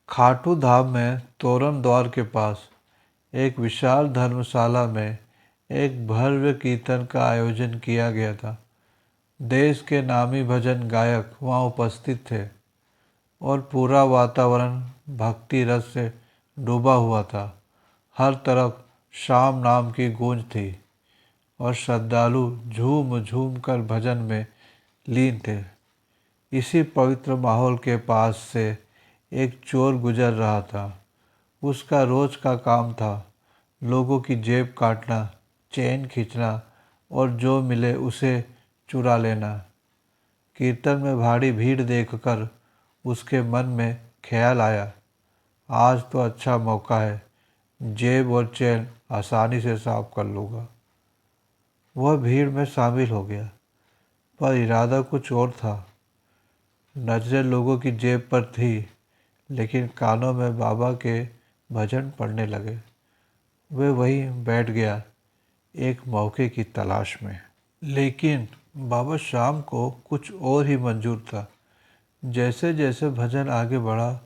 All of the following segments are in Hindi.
खाटू धाम में तोरण द्वार के पास एक विशाल धर्मशाला में एक भव्य कीर्तन का आयोजन किया गया था। देश के नामी भजन गायक वहाँ उपस्थित थे और पूरा वातावरण भक्ति रस से डूबा हुआ था। हर तरफ शाम नाम की गूंज थी और श्रद्धालु झूम झूम कर भजन में लीन थे। इसी पवित्र माहौल के पास से एक चोर गुजर रहा था। उसका रोज का काम था लोगों की जेब काटना, चेन खींचना और जो मिले उसे चुरा लेना। कीर्तन में भारी भीड़ देखकर उसके मन में ख्याल आया, आज तो अच्छा मौका है, जेब और चेन आसानी से साफ कर लूँगा। वह भीड़ में शामिल हो गया, पर इरादा कुछ और था। नजरें लोगों की जेब पर थी, लेकिन कानों में बाबा के भजन पड़ने लगे। वे वहीं बैठ गया, एक मौके की तलाश में। लेकिन बाबा शाम को कुछ और ही मंजूर था। जैसे जैसे भजन आगे बढ़ा,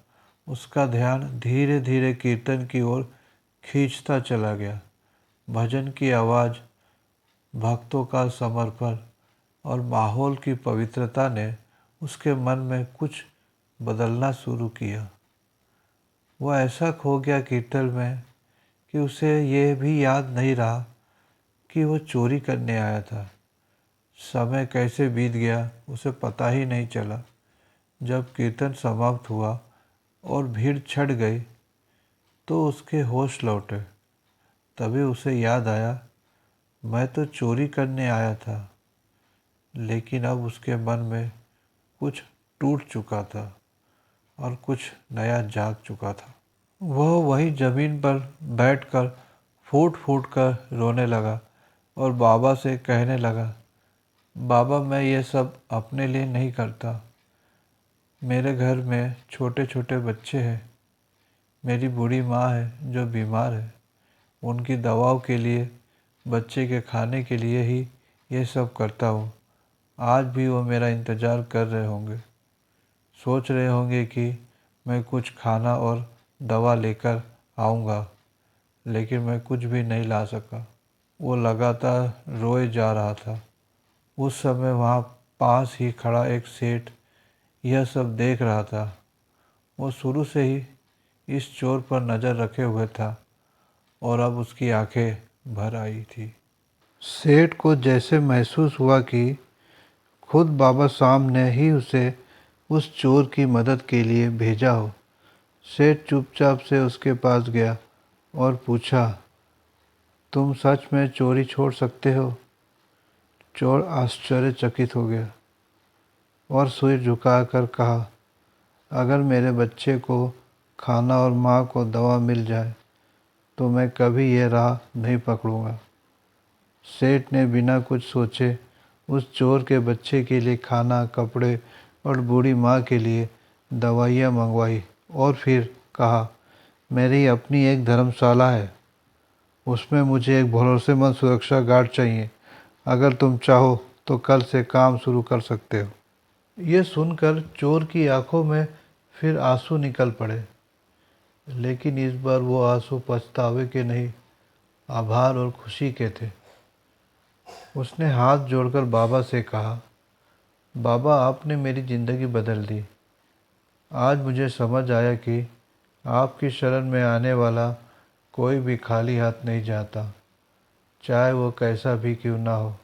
उसका ध्यान धीरे धीरे कीर्तन की ओर खींचता चला गया। भजन की आवाज़, भक्तों का समर्पण और माहौल की पवित्रता ने उसके मन में कुछ बदलना शुरू किया। वह ऐसा खो गया कीर्तन में कि उसे यह भी याद नहीं रहा कि वह चोरी करने आया था। समय कैसे बीत गया उसे पता ही नहीं चला। जब कीर्तन समाप्त हुआ और भीड़ छट गई तो उसके होश लौटे। तभी उसे याद आया, मैं तो चोरी करने आया था। लेकिन अब उसके मन में कुछ टूट चुका था और कुछ नया जाग चुका था। वह वही जमीन पर बैठकर फूट फूट कर रोने लगा और बाबा से कहने लगा, बाबा मैं ये सब अपने लिए नहीं करता। मेरे घर में छोटे छोटे बच्चे हैं। मेरी बूढ़ी माँ है जो बीमार है। उनकी दवाओं के लिए, बच्चे के खाने के लिए ही ये सब करता हूँ। आज भी वो मेरा इंतज़ार कर रहे होंगे। सोच रहे होंगे कि मैं कुछ खाना और दवा लेकर आऊँगा, लेकिन मैं कुछ भी नहीं ला सका। वो लगातार रोए जा रहा था। उस समय वहाँ पास ही खड़ा एक सेठ यह सब देख रहा था। वो शुरू से ही इस चोर पर नज़र रखे हुए था और अब उसकी आंखें भर आई थी। सेठ को जैसे महसूस हुआ कि खुद बाबा साहब ने ही उसे उस चोर की मदद के लिए भेजा हो। सेठ चुपचाप से उसके पास गया और पूछा, तुम सच में चोरी छोड़ सकते हो? चोर आश्चर्यचकित हो गया और सिर झुकाकर कहा, अगर मेरे बच्चे को खाना और माँ को दवा मिल जाए तो मैं कभी ये राह नहीं पकड़ूंगा। सेठ ने बिना कुछ सोचे उस चोर के बच्चे के लिए खाना, कपड़े और बूढ़ी माँ के लिए दवाइयाँ मंगवाई और फिर कहा, मेरी अपनी एक धर्मशाला है, उसमें मुझे एक भरोसेमंद सुरक्षा गार्ड चाहिए। अगर तुम चाहो तो कल से काम शुरू कर सकते हो। ये सुनकर चोर की आंखों में फिर आंसू निकल पड़े, लेकिन इस बार वो आंसू पछतावे के नहीं, आभार और खुशी के थे। उसने हाथ जोड़कर बाबा से कहा, बाबा आपने मेरी ज़िंदगी बदल दी। आज मुझे समझ आया कि आपकी शरण में आने वाला कोई भी खाली हाथ नहीं जाता, चाहे वो कैसा भी क्यों ना हो।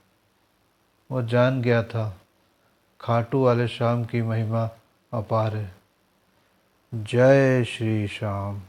वो जान गया था, खाटू वाले श्याम की महिमा अपार है। जय श्री श्याम।